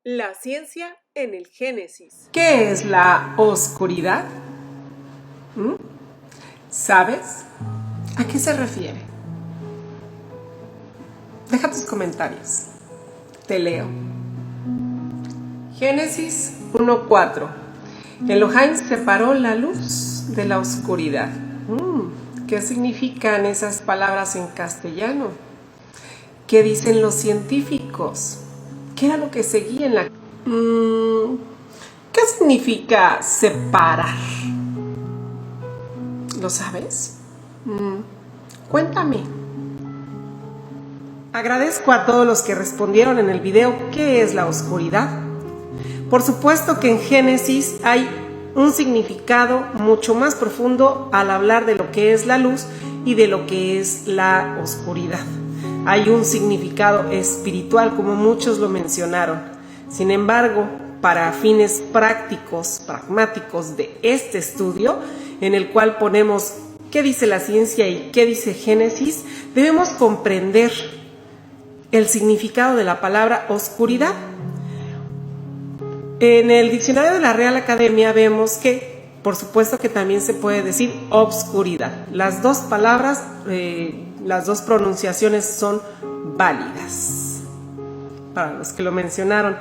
La ciencia en el Génesis. ¿Qué es la oscuridad? ¿Sabes? ¿A qué se refiere? Deja tus comentarios. Te leo. Génesis 1:4. Elohim separó la luz de la oscuridad. ¿Qué significan esas palabras en castellano? ¿Qué dicen los científicos? ¿Qué era lo que seguía en la... ¿Qué significa separar? ¿Lo sabes? Cuéntame. Agradezco a todos los que respondieron en el video ¿qué es la oscuridad? Por supuesto que en Génesis hay un significado mucho más profundo al hablar de lo que es la luz y de lo que es la oscuridad. Hay un significado espiritual, como muchos lo mencionaron. Sin embargo, para fines prácticos, pragmáticos de este estudio, en el cual ponemos qué dice la ciencia y qué dice Génesis, debemos comprender el significado de la palabra oscuridad. En el diccionario de la Real Academia vemos que, por supuesto que también se puede decir obscuridad. Las dos palabras, las dos pronunciaciones son válidas para los que lo mencionaron.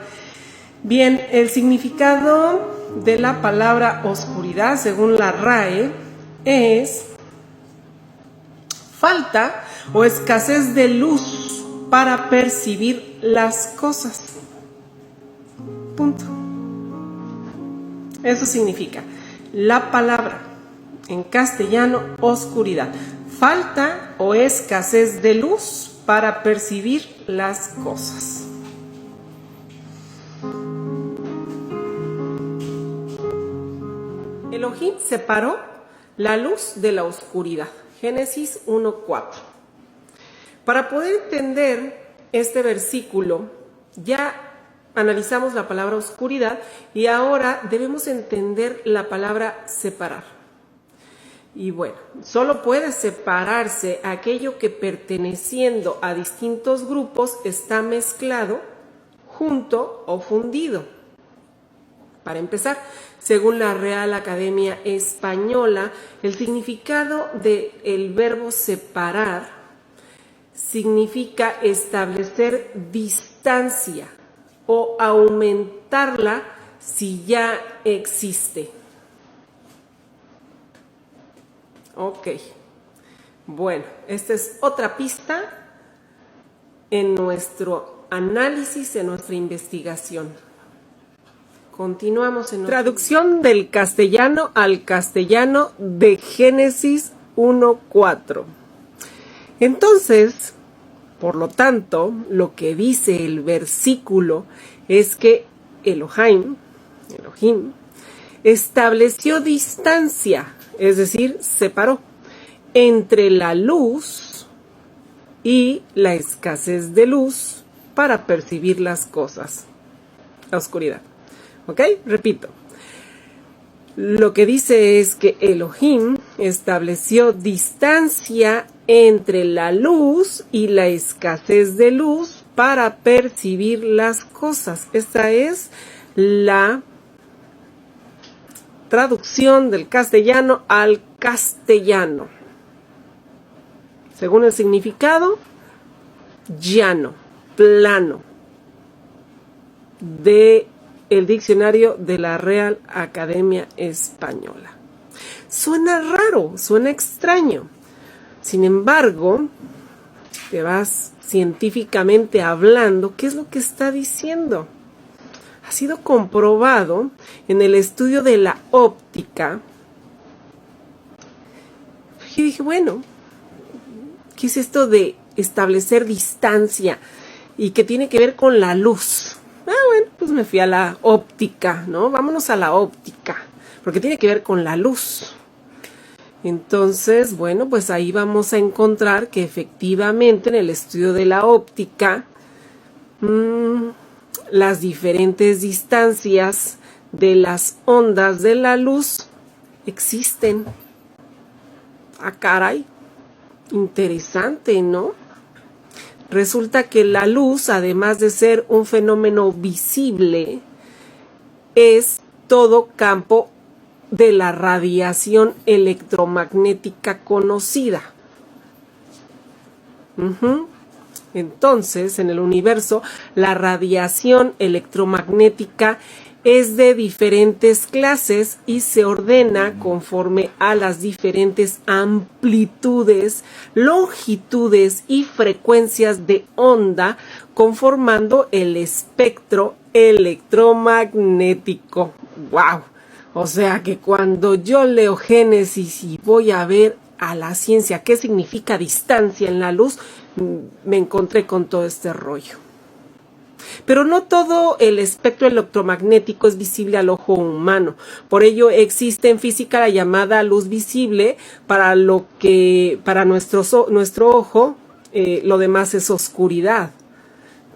Bien, el significado de la palabra oscuridad, según la RAE, es falta o escasez de luz para percibir las cosas. Punto. Eso significa la palabra en castellano oscuridad, falta o escasez de luz para percibir las cosas. Elohim separó la luz de la oscuridad. Génesis 1:4. Para poder entender este versículo, ya analizamos la palabra oscuridad y ahora debemos entender la palabra separar. Y bueno, solo puede separarse aquello que perteneciendo a distintos grupos está mezclado, junto o fundido. Para empezar, según la Real Academia Española, el significado del verbo separar significa establecer distancia o aumentarla si ya existe. Ok, bueno, esta es otra pista en nuestro análisis, en nuestra investigación. Continuamos en traducción del castellano al castellano de Génesis 1:4. Entonces, por lo tanto, lo que dice el versículo es que Elohim, estableció distancia, es decir, separó entre la luz y la escasez de luz para percibir las cosas, la oscuridad. ¿Ok? Repito. Lo que dice es que Elohim estableció distancia entre la luz y la escasez de luz para percibir las cosas. Esta es la traducción del castellano al castellano. Según el significado, llano, plano, de el diccionario de la Real Academia Española. Suena raro, suena extraño. Sin embargo, te vas científicamente hablando, ¿qué es lo que está diciendo? Ha sido comprobado en el estudio de la óptica. Y dije, bueno, ¿qué es esto de establecer distancia y que tiene que ver con la luz? Bueno, pues me fui a la óptica, ¿no? Vámonos a la óptica, porque tiene que ver con la luz. Entonces, bueno, pues ahí vamos a encontrar que efectivamente en el estudio de la óptica, las diferentes distancias de las ondas de la luz existen. Ah, caray, interesante, ¿no? Resulta que la luz, además de ser un fenómeno visible, es todo campo de la radiación electromagnética conocida. Entonces, en el universo, la radiación electromagnética es de diferentes clases y se ordena conforme a las diferentes amplitudes, longitudes y frecuencias de onda, conformando el espectro electromagnético. ¡Wow! O sea que cuando yo leo Génesis y voy a ver a la ciencia qué significa distancia en la luz, me encontré con todo este rollo. Pero no todo el espectro electromagnético es visible al ojo humano. Por ello existe en física la llamada luz visible, para lo que para nuestro ojo lo demás es oscuridad.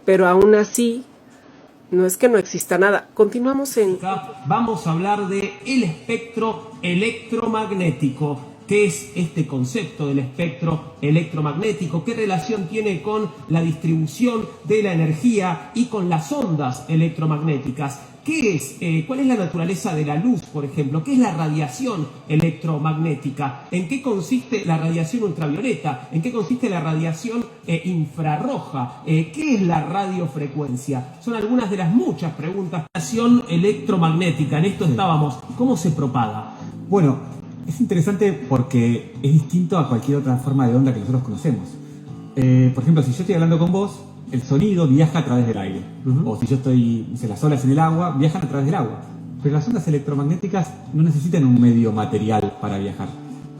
Pero aún así, no es que no exista nada. Continuamos en... Vamos a hablar de el espectro electromagnético. ¿Qué es este concepto del espectro electromagnético? ¿Qué relación tiene con la distribución de la energía y con las ondas electromagnéticas? ¿Qué es? ¿Cuál es la naturaleza de la luz, por ejemplo? ¿Qué es la radiación electromagnética? ¿En qué consiste la radiación ultravioleta? ¿En qué consiste la radiación infrarroja? ¿Qué es la radiofrecuencia? Son algunas de las muchas preguntas. Radiación electromagnética, en esto estábamos. ¿Cómo se propaga? Bueno, es interesante porque es distinto a cualquier otra forma de onda que nosotros conocemos. Por ejemplo, si yo estoy hablando con vos, el sonido viaja a través del aire. O si yo estoy, las olas en el agua, viajan a través del agua. Pero las ondas electromagnéticas no necesitan un medio material para viajar.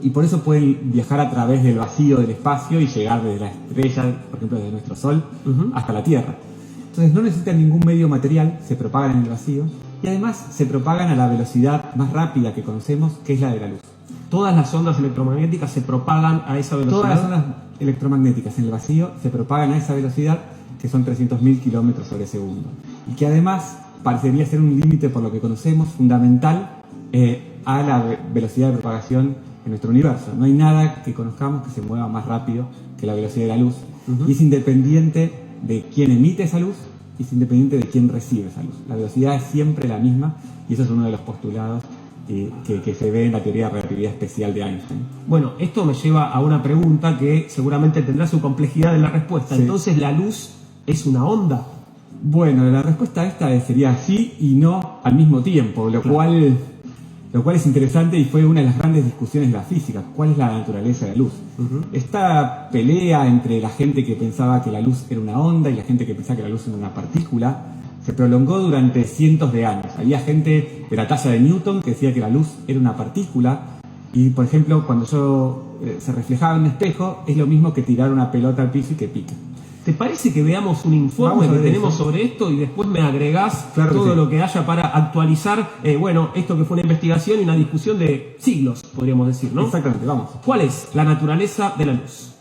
Y por eso pueden viajar a través del vacío del espacio y llegar desde la estrella, por ejemplo, desde nuestro Sol, hasta la Tierra. Entonces no necesitan ningún medio material, se propagan en el vacío. Y además se propagan a la velocidad más rápida que conocemos, que es la de la luz. ¿Todas las ondas electromagnéticas se propagan a esa velocidad? Todas las ondas electromagnéticas en el vacío se propagan a esa velocidad, que son 300.000 kilómetros sobre segundo. Y que además parecería ser un límite, por lo que conocemos, fundamental a la velocidad de propagación en nuestro universo. No hay nada que conozcamos que se mueva más rápido que la velocidad de la luz. Y es independiente de quién emite esa luz y es independiente de quién recibe esa luz. La velocidad es siempre la misma y eso es uno de los postulados que se ve en la teoría de relatividad especial de Einstein. Bueno, esto me lleva a una pregunta que seguramente tendrá su complejidad en la respuesta. Sí. Entonces, ¿la luz es una onda? Bueno, la respuesta a esta sería sí y no al mismo tiempo, lo cual es interesante y fue una de las grandes discusiones de la física. ¿Cuál es la naturaleza de la luz? Esta pelea entre la gente que pensaba que la luz era una onda y la gente que pensaba que la luz era una partícula se prolongó durante cientos de años. Había gente de la talla de Newton que decía que la luz era una partícula y, por ejemplo, cuando se reflejaba en un espejo, es lo mismo que tirar una pelota al piso y que pique. ¿Te parece que veamos un informe que tenemos sobre esto y después me agregás todo lo que haya para actualizar, esto que fue una investigación y una discusión de siglos, podríamos decir, ¿no? Exactamente, vamos. ¿Cuál es la naturaleza de la luz?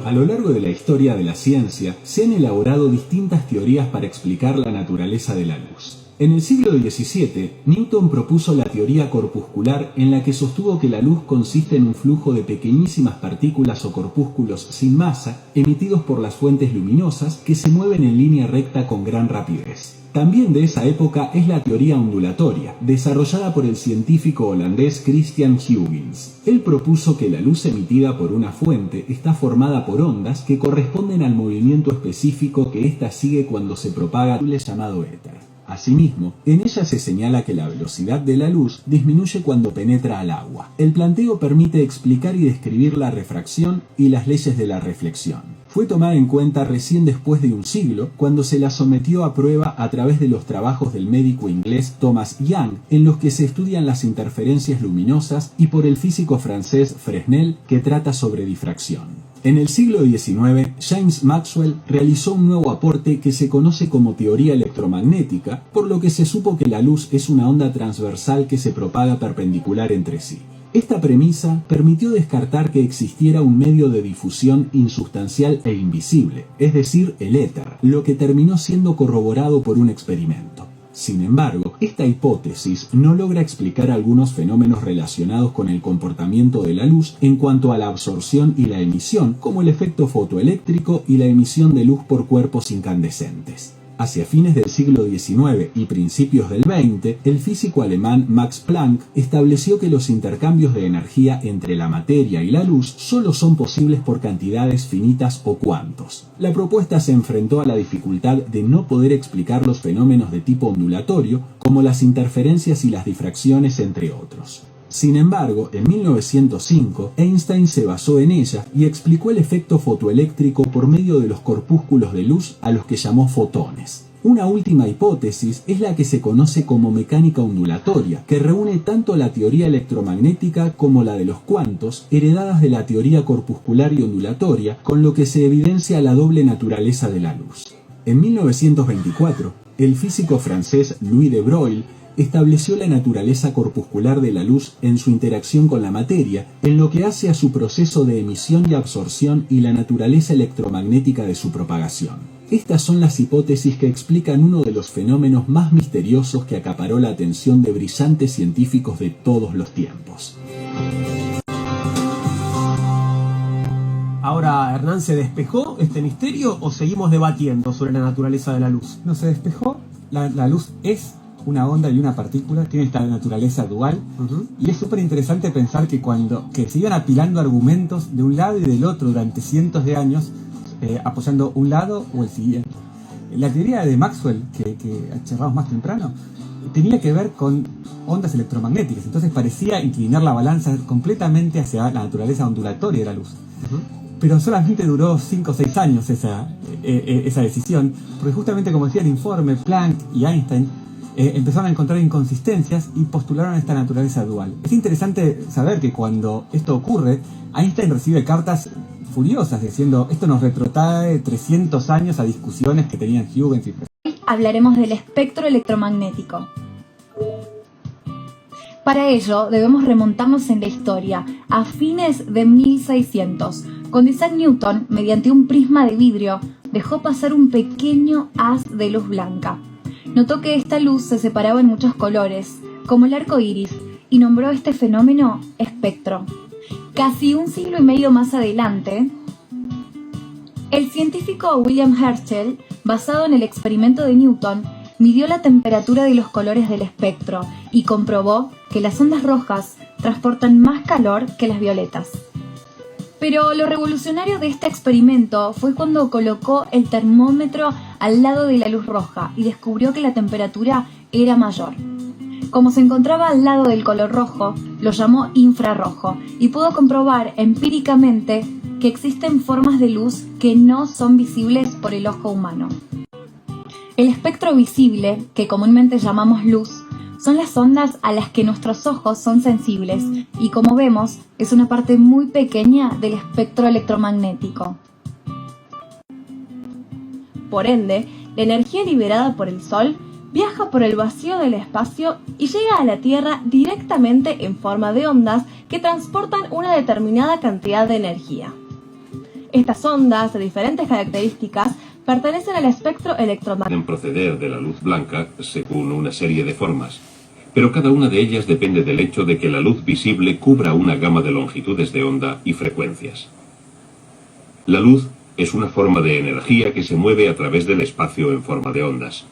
A lo largo de la historia de la ciencia se han elaborado distintas teorías para explicar la naturaleza de la luz. En el siglo XVII, Newton propuso la teoría corpuscular en la que sostuvo que la luz consiste en un flujo de pequeñísimas partículas o corpúsculos sin masa emitidos por las fuentes luminosas que se mueven en línea recta con gran rapidez. También de esa época es la teoría ondulatoria, desarrollada por el científico holandés Christian Huygens. Él propuso que la luz emitida por una fuente está formada por ondas que corresponden al movimiento específico que ésta sigue cuando se propaga, llamado éter. Asimismo, en ella se señala que la velocidad de la luz disminuye cuando penetra al agua. El planteo permite explicar y describir la refracción y las leyes de la reflexión. Fue tomada en cuenta recién después de un siglo, cuando se la sometió a prueba a través de los trabajos del médico inglés Thomas Young, en los que se estudian las interferencias luminosas, y por el físico francés Fresnel, que trata sobre difracción. En el siglo XIX, James Maxwell realizó un nuevo aporte que se conoce como teoría electromagnética, por lo que se supo que la luz es una onda transversal que se propaga perpendicular entre sí. Esta premisa permitió descartar que existiera un medio de difusión insustancial e invisible, es decir, el éter, lo que terminó siendo corroborado por un experimento. Sin embargo, esta hipótesis no logra explicar algunos fenómenos relacionados con el comportamiento de la luz en cuanto a la absorción y la emisión, como el efecto fotoeléctrico y la emisión de luz por cuerpos incandescentes. Hacia fines del siglo XIX y principios del XX, el físico alemán Max Planck estableció que los intercambios de energía entre la materia y la luz solo son posibles por cantidades finitas o cuantos. La propuesta se enfrentó a la dificultad de no poder explicar los fenómenos de tipo ondulatorio, como las interferencias y las difracciones, entre otros. Sin embargo, en 1905, Einstein se basó en ella y explicó el efecto fotoeléctrico por medio de los corpúsculos de luz a los que llamó fotones. Una última hipótesis es la que se conoce como mecánica ondulatoria, que reúne tanto la teoría electromagnética como la de los cuantos, heredadas de la teoría corpuscular y ondulatoria, con lo que se evidencia la doble naturaleza de la luz. En 1924, el físico francés Louis de Broglie estableció la naturaleza corpuscular de la luz en su interacción con la materia, en lo que hace a su proceso de emisión y absorción y la naturaleza electromagnética de su propagación. Estas son las hipótesis que explican uno de los fenómenos más misteriosos que acaparó la atención de brillantes científicos de todos los tiempos. Ahora, Hernán, ¿se despejó este misterio o seguimos debatiendo sobre la naturaleza de la luz? No se despejó, la luz es una onda y una partícula, tiene esta naturaleza dual, y es súper interesante pensar que que se iban apilando argumentos de un lado y del otro durante cientos de años, apoyando un lado o el siguiente. La teoría de Maxwell, que charlamos más temprano, tenía que ver con ondas electromagnéticas, entonces parecía inclinar la balanza completamente hacia la naturaleza ondulatoria de la luz. Pero solamente duró 5 o 6 años esa decisión, porque justamente, como decía el informe, Planck y Einstein empezaron a encontrar inconsistencias y postularon esta naturaleza dual. Es interesante saber que cuando esto ocurre, Einstein recibe cartas furiosas diciendo: esto nos retrotrae 300 años a discusiones que tenían Huygens y Fresnel. Hoy hablaremos del espectro electromagnético. Para ello debemos remontarnos en la historia, a fines de 1600, cuando Isaac Newton, mediante un prisma de vidrio, dejó pasar un pequeño haz de luz blanca. Notó que esta luz se separaba en muchos colores, como el arco iris, y nombró este fenómeno espectro. Casi un siglo y medio más adelante, el científico William Herschel, basado en el experimento de Newton, midió la temperatura de los colores del espectro y comprobó que las ondas rojas transportan más calor que las violetas. Pero lo revolucionario de este experimento fue cuando colocó el termómetro al lado de la luz roja y descubrió que la temperatura era mayor. Como se encontraba al lado del color rojo, lo llamó infrarrojo y pudo comprobar empíricamente que existen formas de luz que no son visibles por el ojo humano. El espectro visible, que comúnmente llamamos luz, son las ondas a las que nuestros ojos son sensibles y, como vemos, es una parte muy pequeña del espectro electromagnético. Por ende, la energía liberada por el Sol viaja por el vacío del espacio y llega a la Tierra directamente en forma de ondas que transportan una determinada cantidad de energía. Estas ondas, de diferentes características, pertenecen al espectro electromagnético. Pueden proceder de la luz blanca según una serie de formas, pero cada una de ellas depende del hecho de que la luz visible cubra una gama de longitudes de onda y frecuencias. La luz es una forma de energía que se mueve a través del espacio en forma de ondas.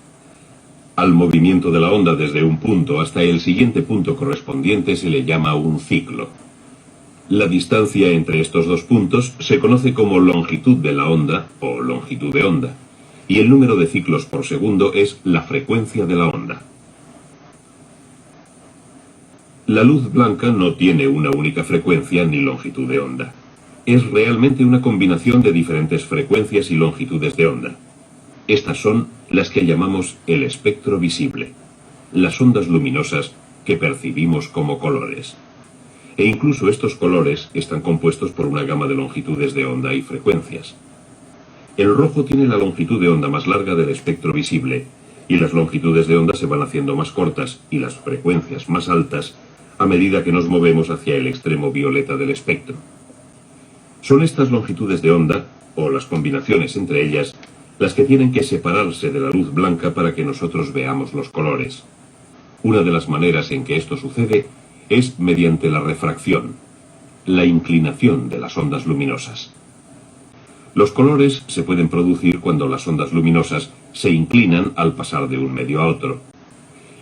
Al movimiento de la onda desde un punto hasta el siguiente punto correspondiente se le llama un ciclo. La distancia entre estos dos puntos se conoce como longitud de la onda o longitud de onda, y el número de ciclos por segundo es la frecuencia de la onda. La luz blanca no tiene una única frecuencia ni longitud de onda. Es realmente una combinación de diferentes frecuencias y longitudes de onda. Estas son las que llamamos el espectro visible, las ondas luminosas que percibimos como colores. E incluso estos colores están compuestos por una gama de longitudes de onda y frecuencias. El rojo tiene la longitud de onda más larga del espectro visible, y las longitudes de onda se van haciendo más cortas y las frecuencias más altas a medida que nos movemos hacia el extremo violeta del espectro. Son estas longitudes de onda, o las combinaciones entre ellas, las que tienen que separarse de la luz blanca para que nosotros veamos los colores. Una de las maneras en que esto sucede es mediante la refracción, la inclinación de las ondas luminosas. Los colores se pueden producir cuando las ondas luminosas se inclinan al pasar de un medio a otro.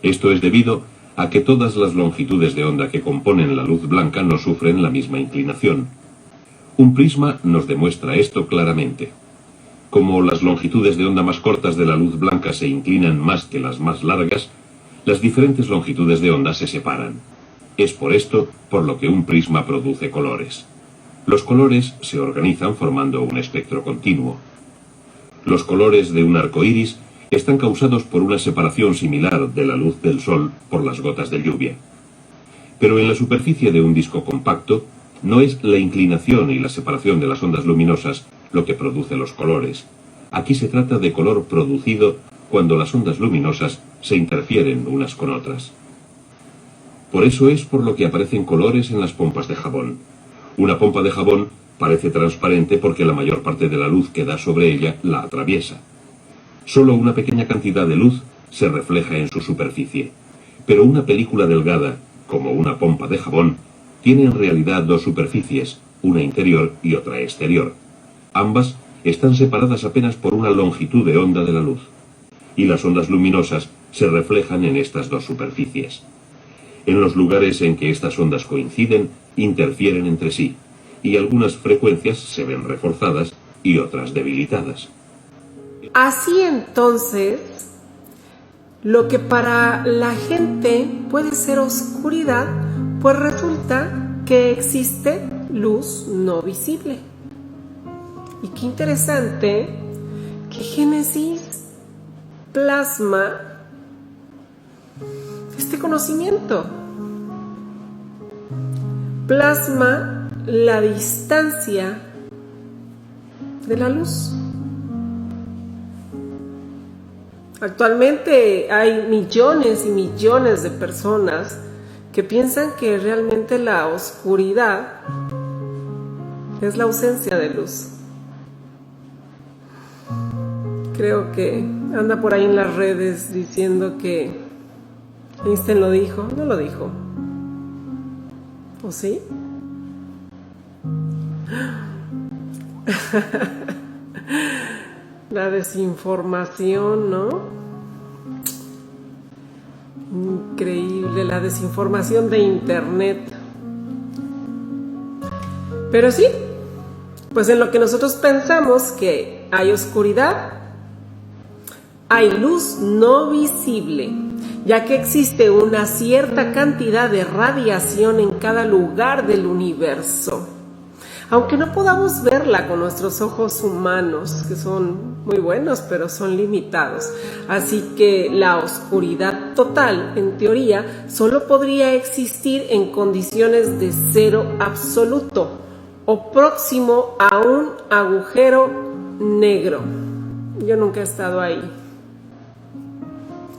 Esto es debido a que todas las longitudes de onda que componen la luz blanca no sufren la misma inclinación. Un prisma nos demuestra esto claramente. Como las longitudes de onda más cortas de la luz blanca se inclinan más que las más largas, las diferentes longitudes de onda se separan. Es por esto por lo que un prisma produce colores. Los colores se organizan formando un espectro continuo. Los colores de un arco iris están causados por una separación similar de la luz del sol por las gotas de lluvia. Pero en la superficie de un disco compacto, no es la inclinación y la separación de las ondas luminosas lo que produce los colores. Aquí se trata de color producido cuando las ondas luminosas se interfieren unas con otras. Por eso es por lo que aparecen colores en las pompas de jabón. Una pompa de jabón parece transparente porque la mayor parte de la luz que da sobre ella la atraviesa. Solo una pequeña cantidad de luz se refleja en su superficie, pero una película delgada, como una pompa de jabón, tiene en realidad dos superficies, una interior y otra exterior. Ambas están separadas apenas por una longitud de onda de la luz, y las ondas luminosas se reflejan en estas dos superficies. En los lugares en que estas ondas coinciden, interfieren entre sí, y algunas frecuencias se ven reforzadas y otras debilitadas. Así entonces, lo que para la gente puede ser oscuridad, pues resulta que existe luz no visible. Y qué interesante que Génesis plasma este conocimiento, plasma la distancia de la luz. Actualmente hay millones y millones de personas que piensan que realmente la oscuridad es la ausencia de luz. Creo que anda por ahí en las redes diciendo que Einstein lo dijo. No lo dijo. ¿O sí? La desinformación, ¿no? Increíble, la desinformación de internet. Pero sí, pues en lo que nosotros pensamos que hay oscuridad, hay luz no visible, ya que existe una cierta cantidad de radiación en cada lugar del universo. Aunque no podamos verla con nuestros ojos humanos, que son muy buenos, pero son limitados. Así que la oscuridad total, en teoría, solo podría existir en condiciones de cero absoluto o próximo a un agujero negro. Yo nunca he estado ahí.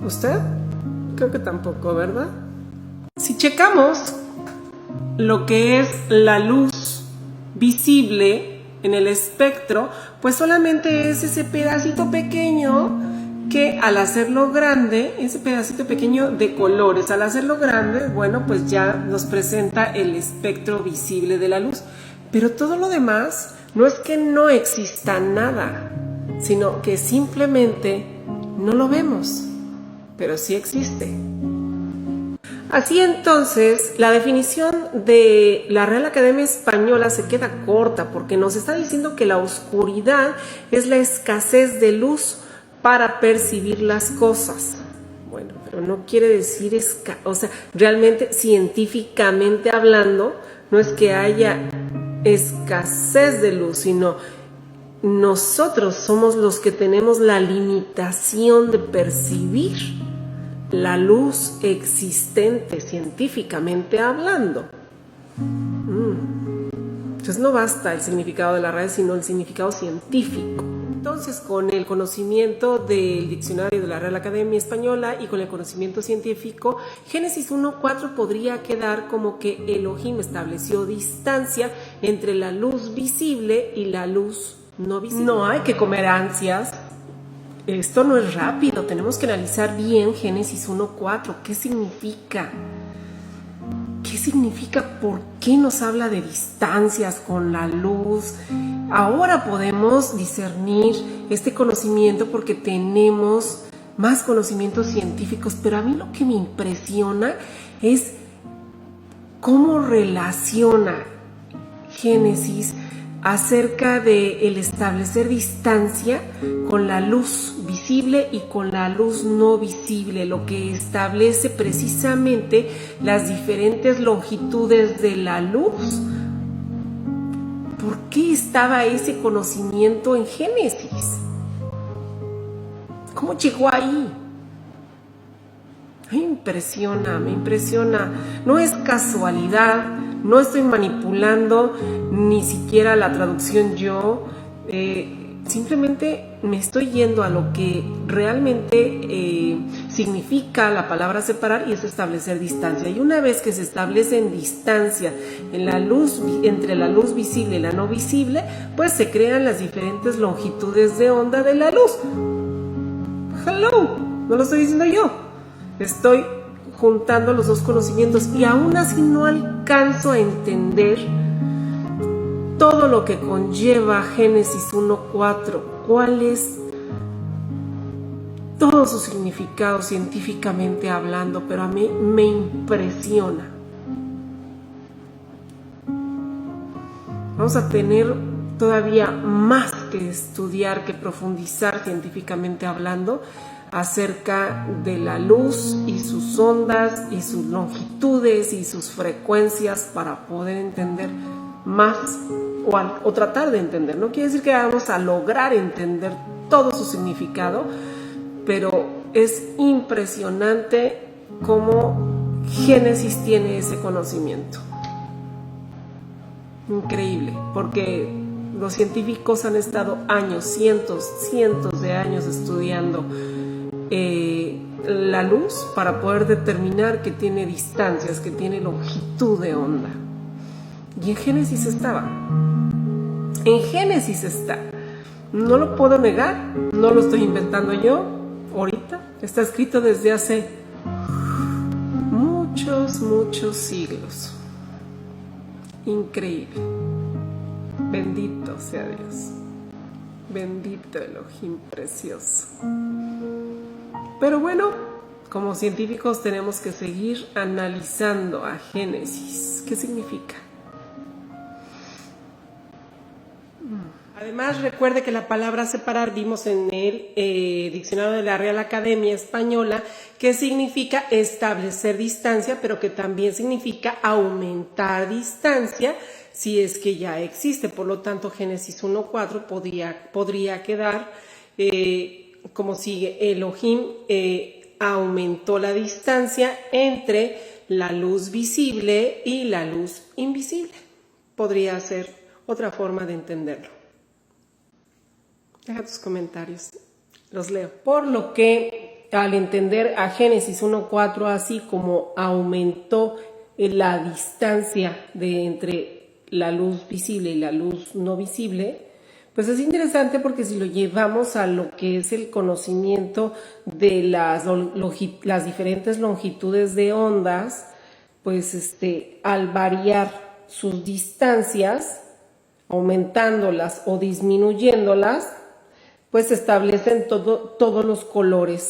¿Usted? Creo que tampoco, ¿verdad? Si checamos lo que es la luz visible en el espectro, pues solamente es ese pedacito pequeño que al hacerlo grande, ese pedacito pequeño de colores, al hacerlo grande, bueno, pues ya nos presenta el espectro visible de la luz. Pero todo lo demás no es que no exista nada, sino que simplemente no lo vemos, pero sí existe. Así entonces, la definición de la Real Academia Española se queda corta porque nos está diciendo que la oscuridad es la escasez de luz para percibir las cosas. Bueno, pero no quiere decir, o sea, realmente científicamente hablando, no es que haya escasez de luz, sino nosotros somos los que tenemos la limitación de percibir la luz existente científicamente hablando. Entonces no basta el significado de la RAE, sino el significado científico. Entonces, con el conocimiento del diccionario de la Real Academia Española y con el conocimiento científico, Génesis 1:4 podría quedar como que Elohim estableció distancia entre la luz visible y la luz no visible. No hay que comer ansias esto no es rápido, tenemos que analizar bien Génesis 1:4, ¿qué significa? ¿Qué significa? ¿Por qué nos habla de distancias con la luz? Ahora podemos discernir este conocimiento porque tenemos más conocimientos científicos, pero a mí lo que me impresiona es cómo relaciona Génesis acerca de el establecer distancia con la luz visible y con la luz no visible, lo que establece precisamente las diferentes longitudes de la luz. ¿Por qué estaba ese conocimiento en Génesis? ¿Cómo llegó ahí? Me impresiona. No es casualidad, no estoy manipulando ni siquiera la traducción yo, simplemente me estoy yendo a lo que realmente significa la palabra separar, y es establecer distancia. Y una vez que se establece en distancia en la luz, entre la luz visible y la no visible, pues se crean las diferentes longitudes de onda de la luz. Hello, no lo estoy diciendo yo, estoy juntando los dos conocimientos, y aún así no alcanzo a entender todo lo que conlleva Génesis 1:4. ¿Cuál es todo su significado científicamente hablando? Pero a mí me impresiona. Vamos a tener todavía más que estudiar, que profundizar científicamente hablando acerca de la luz y sus ondas y sus longitudes y sus frecuencias para poder entender más o tratar de entender. No quiere decir que vamos a lograr entender todo su significado, pero es impresionante cómo Génesis tiene ese conocimiento. Increíble, porque los científicos han estado años, cientos de años estudiando la luz para poder determinar que tiene distancias, que tiene longitud de onda. Y en Génesis estaba. En Génesis está. No lo puedo negar, no lo estoy inventando yo ahorita. Está escrito desde hace muchos siglos. Increíble. Bendito sea Dios. Bendito Elohim precioso. Pero bueno, como científicos tenemos que seguir analizando a Génesis. ¿Qué significa? Además, recuerde que la palabra separar vimos en el diccionario de la Real Academia Española que significa establecer distancia, pero que también significa aumentar distancia si es que ya existe. Por lo tanto, Génesis 1:4 podría quedar como sigue: Elohim aumentó la distancia entre la luz visible y la luz invisible. Podría ser otra forma de entenderlo. Deja tus comentarios, los leo. Por lo que al entender a Génesis 1:4 así como aumentó la distancia entre la luz visible y la luz no visible, pues es interesante porque si lo llevamos a lo que es el conocimiento de las diferentes longitudes de ondas, pues al variar sus distancias, aumentándolas o disminuyéndolas, pues se establecen todos los colores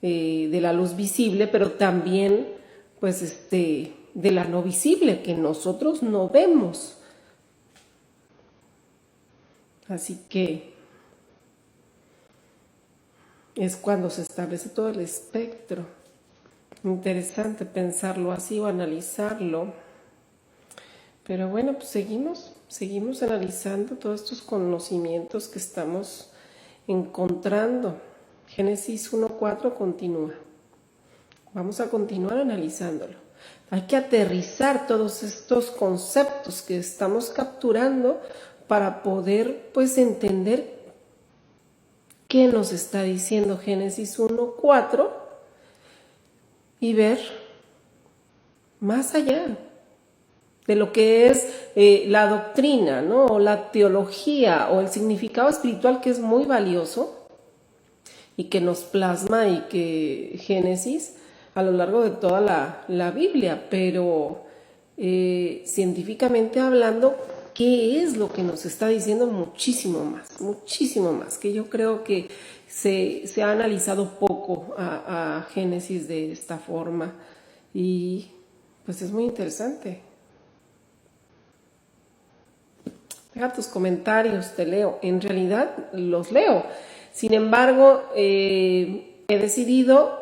de la luz visible, pero también pues de la no visible, que nosotros no vemos. Así que es cuando se establece todo el espectro. Interesante pensarlo así o analizarlo. Pero bueno, pues seguimos analizando todos estos conocimientos que estamos encontrando. Génesis 1:4 continúa. Vamos a continuar analizándolo. Hay que aterrizar todos estos conceptos que estamos capturando para poder pues entender qué nos está diciendo Génesis 1:4 y ver más allá de lo que es la doctrina, ¿no? O la teología o el significado espiritual, que es muy valioso, y que nos plasma y que Génesis a lo largo de toda la Biblia, pero científicamente hablando, ¿qué es lo que nos está diciendo? Muchísimo más, que yo creo que se ha analizado poco a Génesis de esta forma y pues es muy interesante. Deja tus comentarios, te leo. En realidad los leo. Sin embargo, he decidido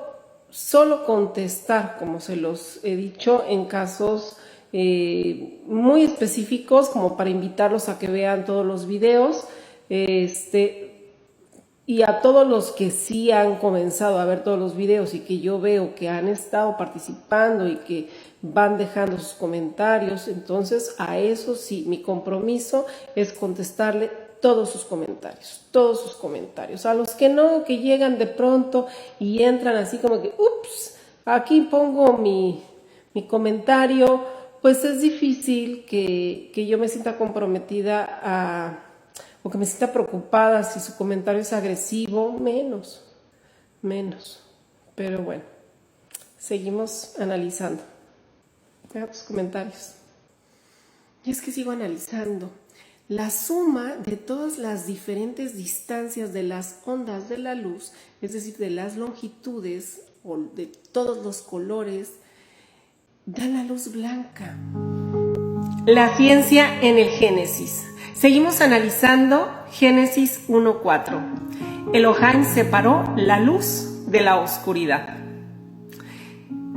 solo contestar, como se los he dicho, en casos muy específicos, como para invitarlos a que vean todos los videos. Y a todos los que sí han comenzado a ver todos los videos y que yo veo que han estado participando y que van dejando sus comentarios, entonces a eso sí, mi compromiso es contestarle todos sus comentarios. A los que no, que llegan de pronto y entran así como que, ups, aquí pongo mi comentario, pues es difícil que yo me sienta comprometida o que me sienta preocupada si su comentario es agresivo, menos. Pero bueno, seguimos analizando. Deja tus comentarios. Y es que sigo analizando. La suma de todas las diferentes distancias de las ondas de la luz, es decir, de las longitudes o de todos los colores, da la luz blanca. La ciencia en el Génesis. Seguimos analizando Génesis 1:4. Elohim separó la luz de la oscuridad.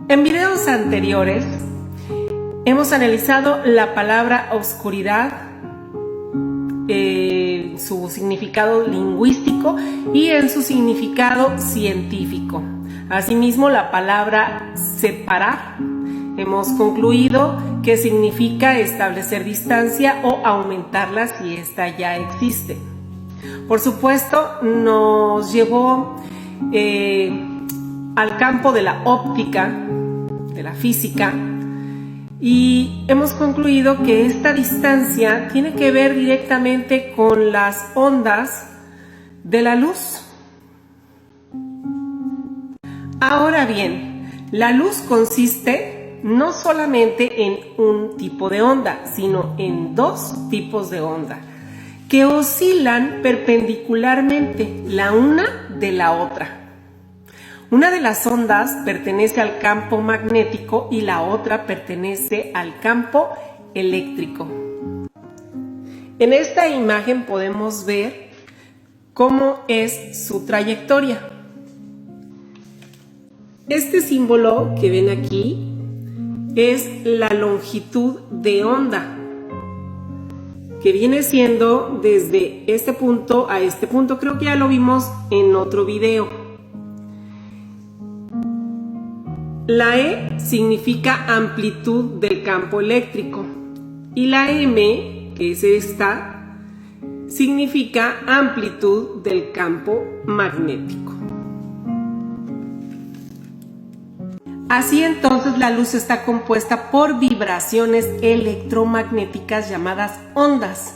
En videos anteriores hemos analizado la palabra oscuridad, su significado lingüístico y en su significado científico. Asimismo, la palabra separar hemos concluido que significa establecer distancia o aumentarla si ésta ya existe. Por supuesto, nos llevó al campo de la óptica, de la física, y hemos concluido que esta distancia tiene que ver directamente con las ondas de la luz. Ahora bien, la luz consiste no solamente en un tipo de onda, sino en dos tipos de onda que oscilan perpendicularmente la una de la otra. Una de las ondas pertenece al campo magnético y la otra pertenece al campo eléctrico. En esta imagen podemos ver cómo es su trayectoria. Este símbolo que ven aquí es la longitud de onda, que viene siendo desde este punto a este punto. Creo que ya lo vimos en otro video. La E significa amplitud del campo eléctrico y la M, que es esta, significa amplitud del campo magnético. Así entonces la luz está compuesta por vibraciones electromagnéticas llamadas ondas,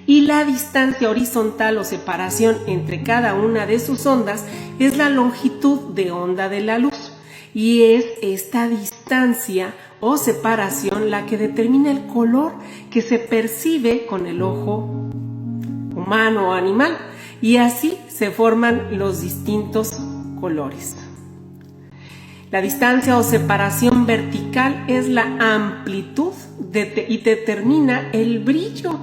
y la distancia horizontal o separación entre cada una de sus ondas es la longitud de onda de la luz. Y es esta distancia o separación la que determina el color que se percibe con el ojo humano o animal, y así se forman los distintos colores. La distancia o separación vertical es la amplitud y determina el brillo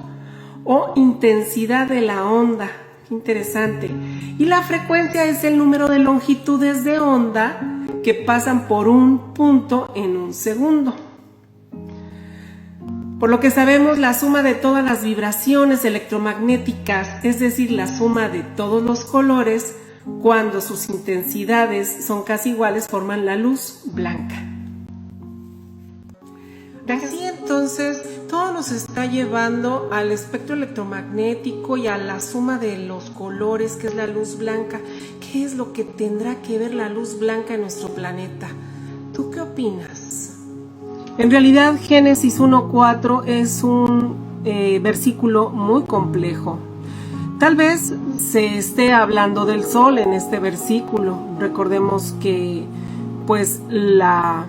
o intensidad de la onda. Qué interesante. Y la frecuencia es el número de longitudes de onda que pasan por un punto en un segundo. Por lo que sabemos, la suma de todas las vibraciones electromagnéticas, es decir, la suma de todos los colores, cuando sus intensidades son casi iguales, forman la luz blanca. Así entonces, todo nos está llevando al espectro electromagnético y a la suma de los colores, que es la luz blanca. ¿Qué es lo que tendrá que ver la luz blanca en nuestro planeta? ¿Tú qué opinas? En realidad, Génesis 1:4 es un versículo muy complejo, Tal vez se esté hablando del Sol en este versículo. Recordemos que pues la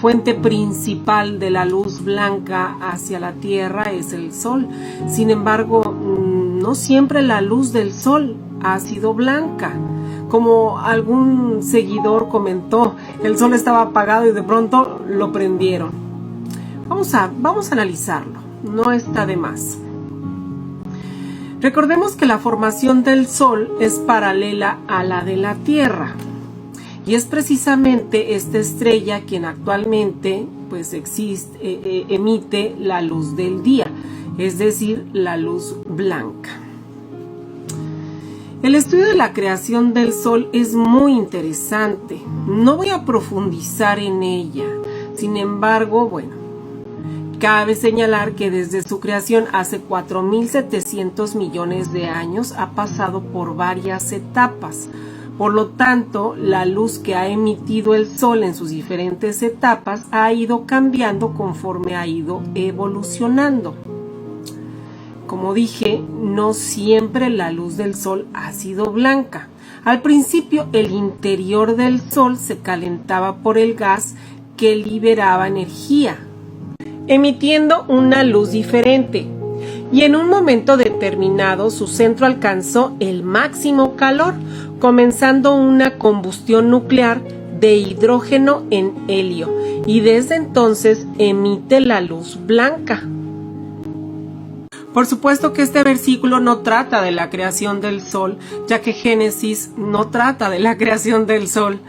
fuente principal de la luz blanca hacia la Tierra es el Sol. Sin embargo, no siempre la luz del Sol ha sido blanca. Como algún seguidor comentó, el Sol estaba apagado y de pronto lo prendieron. Vamos a analizarlo, no está de más. Recordemos que la formación del Sol es paralela a la de la Tierra. Y es precisamente esta estrella quien actualmente pues emite la luz del día, es decir, la luz blanca. El estudio de la creación del Sol es muy interesante. No voy a profundizar en ella. Sin embargo, cabe señalar que desde su creación hace 4.700 millones de años ha pasado por varias etapas. Por lo tanto, la luz que ha emitido el Sol en sus diferentes etapas ha ido cambiando conforme ha ido evolucionando. Como dije, no siempre la luz del Sol ha sido blanca. Al principio, el interior del Sol se calentaba por el gas que liberaba energía, emitiendo una luz diferente. Y en un momento determinado, su centro alcanzó el máximo calor, comenzando una combustión nuclear de hidrógeno en helio, y desde entonces emite la luz blanca. Por supuesto que este versículo no trata de la creación del Sol, ya que Génesis no trata de la creación del Sol,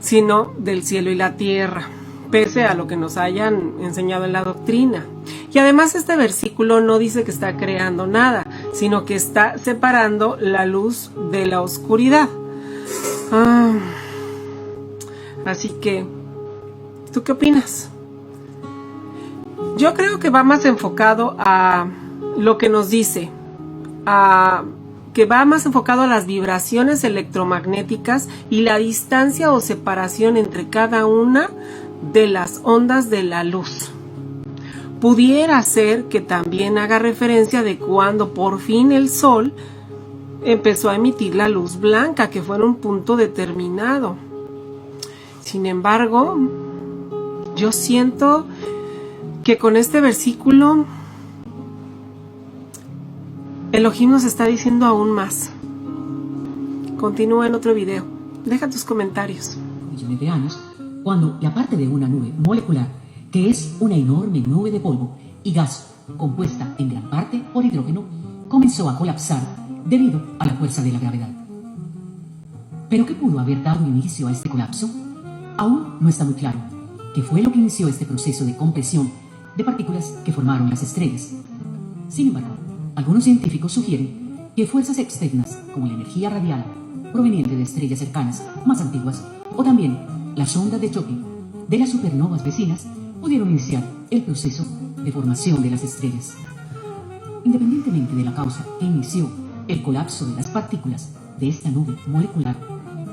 sino del cielo y la tierra, pese a lo que nos hayan enseñado en la doctrina. Y además este versículo no dice que está creando nada, sino que está separando la luz de la oscuridad. Así que, ¿tú qué opinas? Yo creo que va más enfocado a lo que nos dice, que va más enfocado a las vibraciones electromagnéticas y la distancia o separación entre cada una de las ondas de la luz. Pudiera ser que también haga referencia de cuando por fin el Sol empezó a emitir la luz blanca, que fue en un punto determinado. Sin embargo, yo siento que con este versículo Elohim nos está diciendo aún más. Continúa en otro video. Deja tus comentarios. Millones de años, cuando la parte de una nube molecular, que es una enorme nube de polvo y gas compuesta en gran parte por hidrógeno, comenzó a colapsar debido a la fuerza de la gravedad. ¿Pero qué pudo haber dado inicio a este colapso? Aún no está muy claro qué fue lo que inició este proceso de compresión de partículas que formaron las estrellas. Sin embargo, algunos científicos sugieren que fuerzas externas, como la energía radial proveniente de estrellas cercanas más antiguas, o también las ondas de choque de las supernovas vecinas, pudieron iniciar el proceso de formación de las estrellas. Independientemente de la causa que inició el colapso de las partículas de esta nube molecular,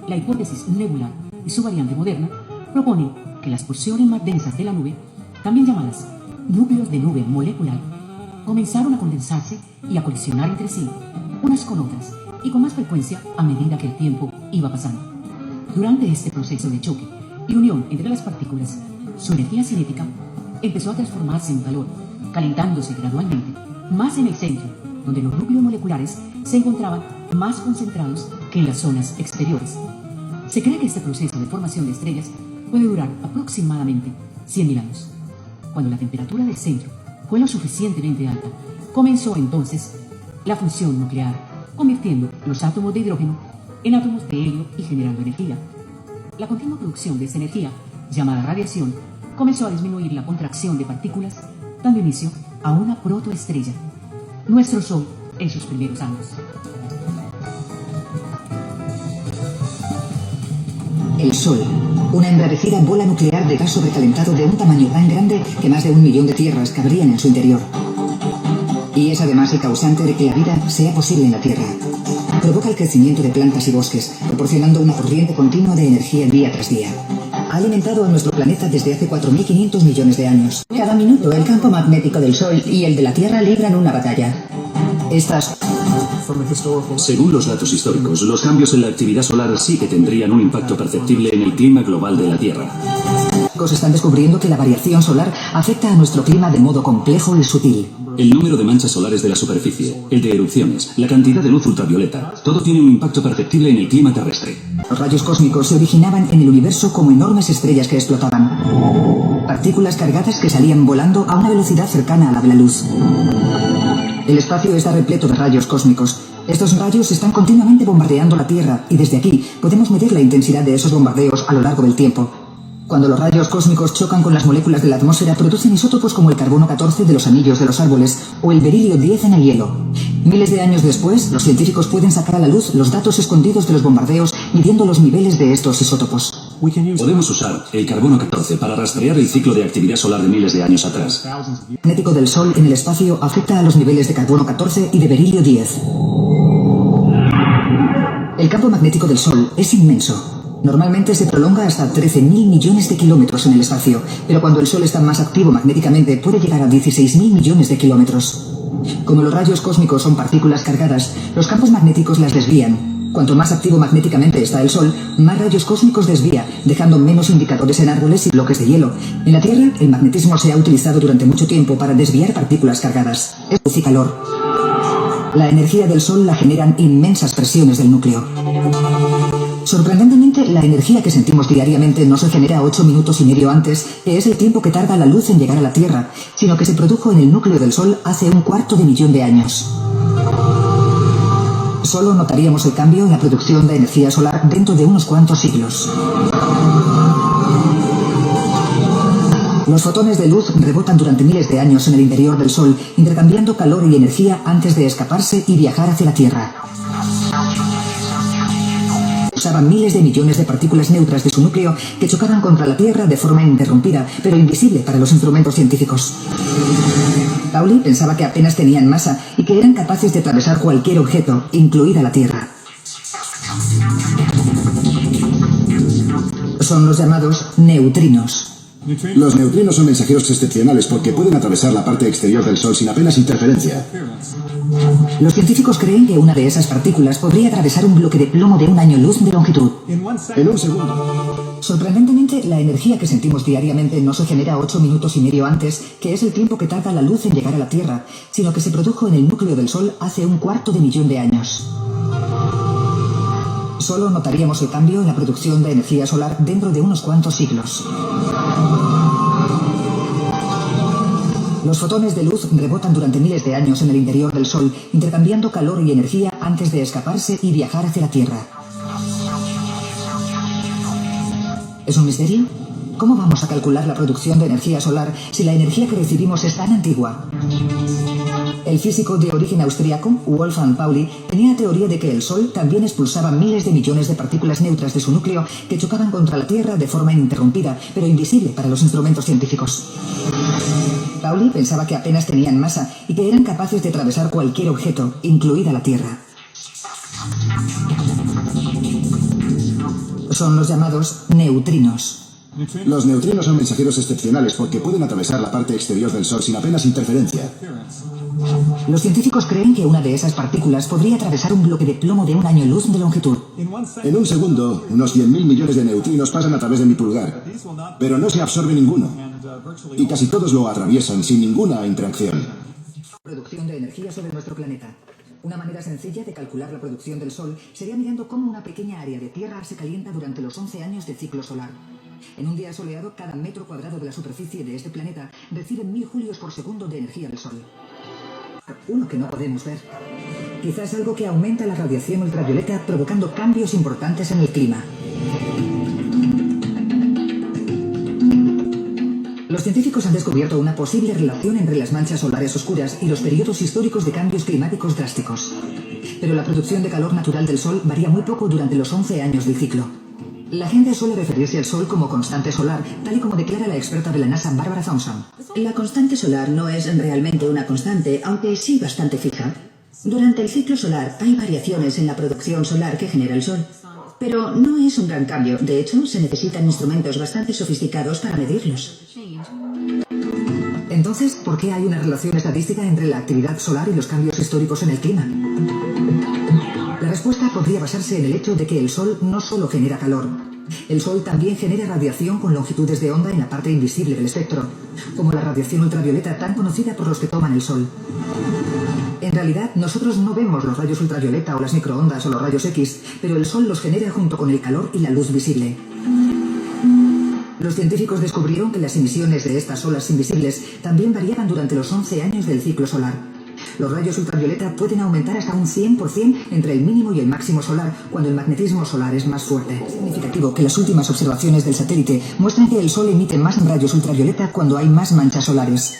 la hipótesis nebular y su variante moderna propone que las porciones más densas de la nube, también llamadas núcleos de nube molecular, comenzaron a condensarse y a colisionar entre sí, unas con otras, y con más frecuencia a medida que el tiempo iba pasando. Durante este proceso de choque y unión entre las partículas, su energía cinética empezó a transformarse en calor, calentándose gradualmente, más en el centro, donde los núcleos moleculares se encontraban más concentrados que en las zonas exteriores. Se cree que este proceso de formación de estrellas puede durar aproximadamente 100.000 años. Cuando la temperatura del centro fue lo suficientemente alta, comenzó entonces la fusión nuclear, convirtiendo los átomos de hidrógeno en átomos de helio y generando energía. La continua producción de esta energía, llamada radiación, comenzó a disminuir la contracción de partículas, dando inicio a una protoestrella, nuestro Sol en sus primeros años. El Sol, una embravecida bola nuclear de gas sobrecalentado de un tamaño tan grande que más de 1 millón de tierras cabrían en su interior. Y es además el causante de que la vida sea posible en la Tierra. Provoca el crecimiento de plantas y bosques, proporcionando una corriente continua de energía día tras día. Ha alimentado a nuestro planeta desde hace 4.500 millones de años. Cada minuto el campo magnético del Sol y el de la Tierra libran una batalla. Estas Según los datos históricos, los cambios en la actividad solar sí que tendrían un impacto perceptible en el clima global de la Tierra. Están descubriendo que la variación solar afecta a nuestro clima de modo complejo y sutil. El número de manchas solares de la superficie, el de erupciones, la cantidad de luz ultravioleta, todo tiene un impacto perceptible en el clima terrestre. Los rayos cósmicos se originaban en el universo como enormes estrellas que explotaban. Partículas cargadas que salían volando a una velocidad cercana a la de la luz. El espacio está repleto de rayos cósmicos. Estos rayos están continuamente bombardeando la Tierra y desde aquí podemos medir la intensidad de esos bombardeos a lo largo del tiempo. Cuando los rayos cósmicos chocan con las moléculas de la atmósfera, producen isótopos como el carbono 14 de los anillos de los árboles o el berilio 10 en el hielo. Miles de años después, los científicos pueden sacar a la luz los datos escondidos de los bombardeos midiendo los niveles de estos isótopos. Podemos usar el carbono 14 para rastrear el ciclo de actividad solar de miles de años atrás. El magnético del Sol en el espacio afecta a los niveles de carbono 14 y de berilio 10. El campo magnético del Sol es inmenso. Normalmente se prolonga hasta 13.000 millones de kilómetros en el espacio, pero cuando el Sol está más activo magnéticamente puede llegar a 16.000 millones de kilómetros. Como los rayos cósmicos son partículas cargadas, los campos magnéticos las desvían. Cuanto más activo magnéticamente está el Sol, más rayos cósmicos desvía, dejando menos indicadores en árboles y bloques de hielo. En la Tierra, el magnetismo se ha utilizado durante mucho tiempo para desviar partículas cargadas. Es luz y calor. La energía del Sol la generan inmensas presiones del núcleo. Sorprendentemente, la energía que sentimos diariamente no se genera 8 minutos y medio antes, que es el tiempo que tarda la luz en llegar a la Tierra, sino que se produjo en el núcleo del Sol hace 250 000 años. Solo notaríamos el cambio en la producción de energía solar dentro de unos cuantos siglos. Los fotones de luz rebotan durante miles de años en el interior del Sol, intercambiando calor y energía antes de escaparse y viajar hacia la Tierra. Usaban miles de millones de partículas neutras de su núcleo que chocaban contra la Tierra de forma ininterrumpida, pero invisible para los instrumentos científicos. Pauli pensaba que apenas tenían masa y que eran capaces de atravesar cualquier objeto, incluida la Tierra. Son los llamados neutrinos. Los neutrinos son mensajeros excepcionales porque pueden atravesar la parte exterior del Sol sin apenas interferencia. Los científicos creen que una de esas partículas podría atravesar un bloque de plomo de 1 año luz de longitud. En un segundo. Sorprendentemente, la energía que sentimos diariamente no se genera 8 minutos y medio antes, que es el tiempo que tarda la luz en llegar a la Tierra, sino que se produjo en el núcleo del Sol hace 250 000 años. Solo notaríamos el cambio en la producción de energía solar dentro de unos cuantos siglos. Los fotones de luz rebotan durante miles de años en el interior del Sol, intercambiando calor y energía antes de escaparse y viajar hacia la Tierra. ¿Es un misterio? ¿Cómo vamos a calcular la producción de energía solar si la energía que recibimos es tan antigua? El físico de origen austriaco, Wolfgang Pauli, tenía teoría de que el Sol también expulsaba miles de millones de partículas neutras de su núcleo que chocaban contra la Tierra de forma ininterrumpida, pero invisible para los instrumentos científicos. Pauli pensaba que apenas tenían masa y que eran capaces de atravesar cualquier objeto, incluida la Tierra. Son los llamados neutrinos. Los neutrinos son mensajeros excepcionales porque pueden atravesar la parte exterior del Sol sin apenas interferencia. Los científicos creen que una de esas partículas podría atravesar un bloque de plomo de 1 año luz de longitud. En un segundo, unos 100.000 millones de neutrinos pasan a través de mi pulgar, pero no se absorbe ninguno, y casi todos lo atraviesan sin ninguna interacción. Producción de energía sobre nuestro planeta. Una manera sencilla de calcular la producción del Sol sería mirando cómo una pequeña área de Tierra se calienta durante los 11 años de ciclo solar. En un día soleado, cada metro cuadrado de la superficie de este planeta recibe 1000 julios por segundo de energía del Sol. Uno que no podemos ver. Quizás algo que aumenta la radiación ultravioleta, provocando cambios importantes en el clima. Los científicos han descubierto una posible relación entre las manchas solares oscuras y los periodos históricos de cambios climáticos drásticos. Pero la producción de calor natural del Sol varía muy poco durante los 11 años del ciclo. La gente suele referirse al Sol como constante solar, tal y como declara la experta de la NASA, Barbara Thompson. La constante solar no es realmente una constante, aunque sí bastante fija. Durante el ciclo solar hay variaciones en la producción solar que genera el Sol. Pero no es un gran cambio. De hecho, se necesitan instrumentos bastante sofisticados para medirlos. Entonces, ¿por qué hay una relación estadística entre la actividad solar y los cambios históricos en el clima? podría basarse en el hecho de que el Sol no solo genera calor. El Sol también genera radiación con longitudes de onda en la parte invisible del espectro, como la radiación ultravioleta tan conocida por los que toman el Sol. En realidad, nosotros no vemos los rayos ultravioleta o las microondas o los rayos X, pero el Sol los genera junto con el calor y la luz visible. Los científicos descubrieron que las emisiones de estas olas invisibles también variaban durante los 11 años del ciclo solar. Los rayos ultravioleta pueden aumentar hasta un 100% entre el mínimo y el máximo solar cuando el magnetismo solar es más fuerte. Es significativo que las últimas observaciones del satélite muestran que el Sol emite más rayos ultravioleta cuando hay más manchas solares.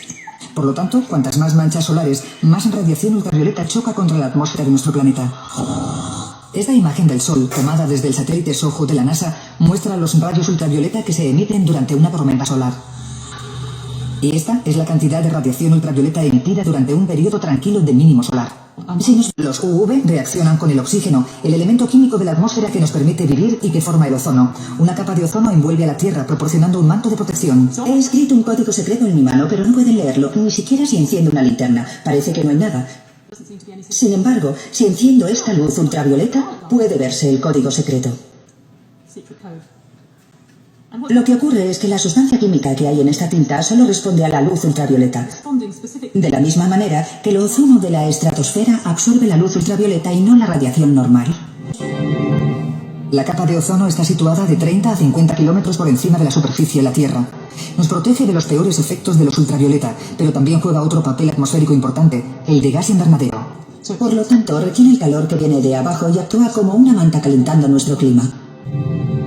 Por lo tanto, cuantas más manchas solares, más radiación ultravioleta choca contra la atmósfera de nuestro planeta. Esta imagen del Sol, tomada desde el satélite SOHO de la NASA, muestra los rayos ultravioleta que se emiten durante una tormenta solar. Y esta es la cantidad de radiación ultravioleta emitida durante un periodo tranquilo de mínimo solar. Los UV reaccionan con el oxígeno, el elemento químico de la atmósfera que nos permite vivir y que forma el ozono. Una capa de ozono envuelve a la Tierra, proporcionando un manto de protección. He escrito un código secreto en mi mano, pero no pueden leerlo, ni siquiera si enciendo una linterna. Parece que no hay nada. Sin embargo, si enciendo esta luz ultravioleta, puede verse el código secreto. Lo que ocurre es que la sustancia química que hay en esta tinta solo responde a la luz ultravioleta. De la misma manera que el ozono de la estratosfera absorbe la luz ultravioleta y no la radiación normal. La capa de ozono está situada de 30 a 50 kilómetros por encima de la superficie de la Tierra. Nos protege de los peores efectos de los ultravioleta, pero también juega otro papel atmosférico importante, el de gas invernadero. Por lo tanto, retiene el calor que viene de abajo y actúa como una manta calentando nuestro clima.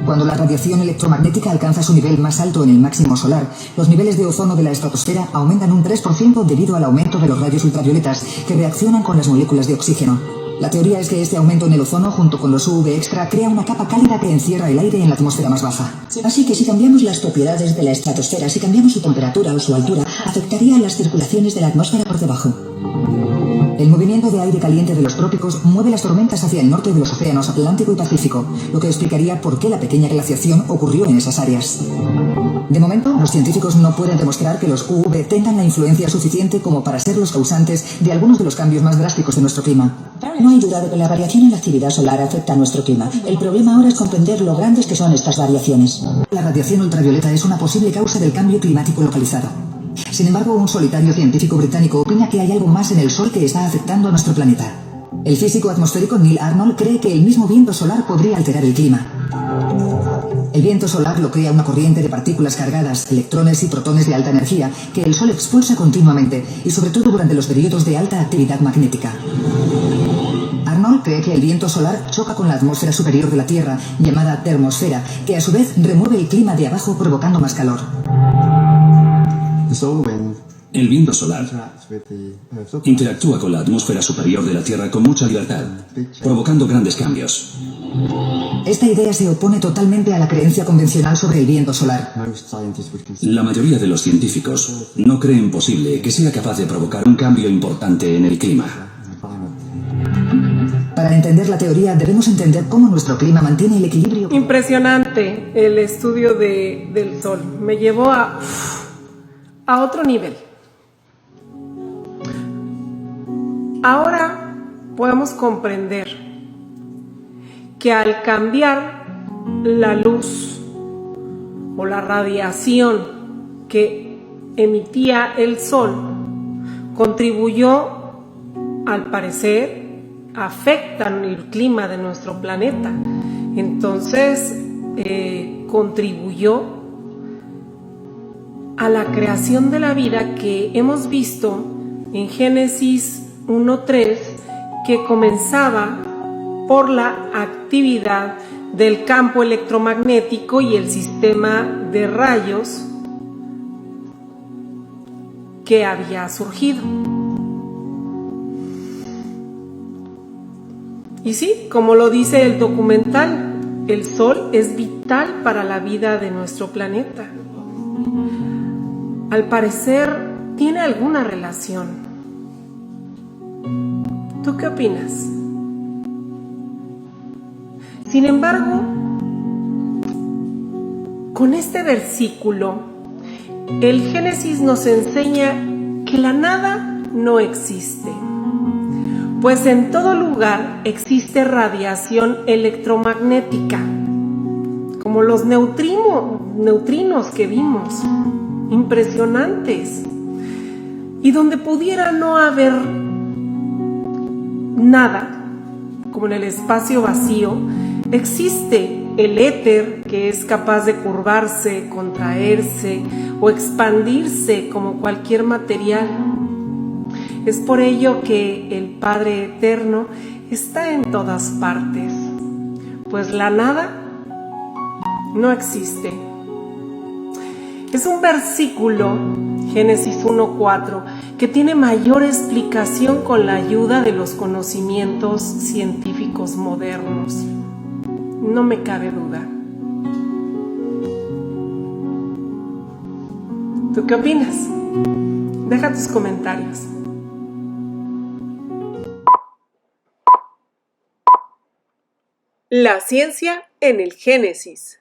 Cuando la radiación electromagnética alcanza su nivel más alto en el máximo solar, los niveles de ozono de la estratosfera aumentan un 3% debido al aumento de los rayos ultravioletas que reaccionan con las moléculas de oxígeno. La teoría es que este aumento en el ozono junto con los UV extra crea una capa cálida que encierra el aire en la atmósfera más baja. Así que si cambiamos las propiedades de la estratosfera, si cambiamos su temperatura o su altura, afectaría a las circulaciones de la atmósfera por debajo. El movimiento de aire caliente de los trópicos mueve las tormentas hacia el norte de los océanos Atlántico y Pacífico, lo que explicaría por qué la pequeña glaciación ocurrió en esas áreas. De momento, los científicos no pueden demostrar que los UV tengan la influencia suficiente como para ser los causantes de algunos de los cambios más drásticos de nuestro clima. No hay duda de que la variación en la actividad solar afecta a nuestro clima. El problema ahora es comprender lo grandes que son estas variaciones. La radiación ultravioleta es una posible causa del cambio climático localizado. Sin embargo, un solitario científico británico opina que hay algo más en el Sol que está afectando a nuestro planeta. El físico atmosférico Neil Arnold cree que el mismo viento solar podría alterar el clima. El viento solar lo crea una corriente de partículas cargadas, electrones y protones de alta energía, que el Sol expulsa continuamente, y sobre todo durante los periodos de alta actividad magnética. Arnold cree que el viento solar choca con la atmósfera superior de la Tierra, llamada termosfera, que a su vez remueve el clima de abajo provocando más calor. El viento solar interactúa con la atmósfera superior de la Tierra con mucha libertad, provocando grandes cambios. Esta idea se opone totalmente a la creencia convencional sobre el viento solar. La mayoría de los científicos no creen posible que sea capaz de provocar un cambio importante en el clima. Para entender la teoría debemos entender cómo nuestro clima mantiene el equilibrio. Impresionante el estudio del Sol. Me llevó a otro nivel. Ahora podemos comprender que al cambiar la luz o la radiación que emitía el Sol, contribuyó, al parecer, afectan el clima de nuestro planeta. Entonces, contribuyó a la creación de la vida que hemos visto en Génesis 1:3, que comenzaba por la actividad del campo electromagnético y el sistema de rayos que había surgido. Y sí, como lo dice el documental, el Sol es vital para la vida de nuestro planeta. Al parecer, tiene alguna relación. ¿Tú qué opinas? Sin embargo, con este versículo, el Génesis nos enseña que la nada no existe. Pues en todo lugar existe radiación electromagnética, como los neutrinos que vimos, impresionantes. Y donde pudiera no haber nada, como en el espacio vacío, existe el éter, que es capaz de curvarse, contraerse o expandirse como cualquier material. Es por ello que el Padre Eterno está en todas partes, pues la nada no existe. Es un versículo, Génesis 1:4, que tiene mayor explicación con la ayuda de los conocimientos científicos modernos. No me cabe duda. ¿Tú qué opinas? Deja tus comentarios. La ciencia en el Génesis.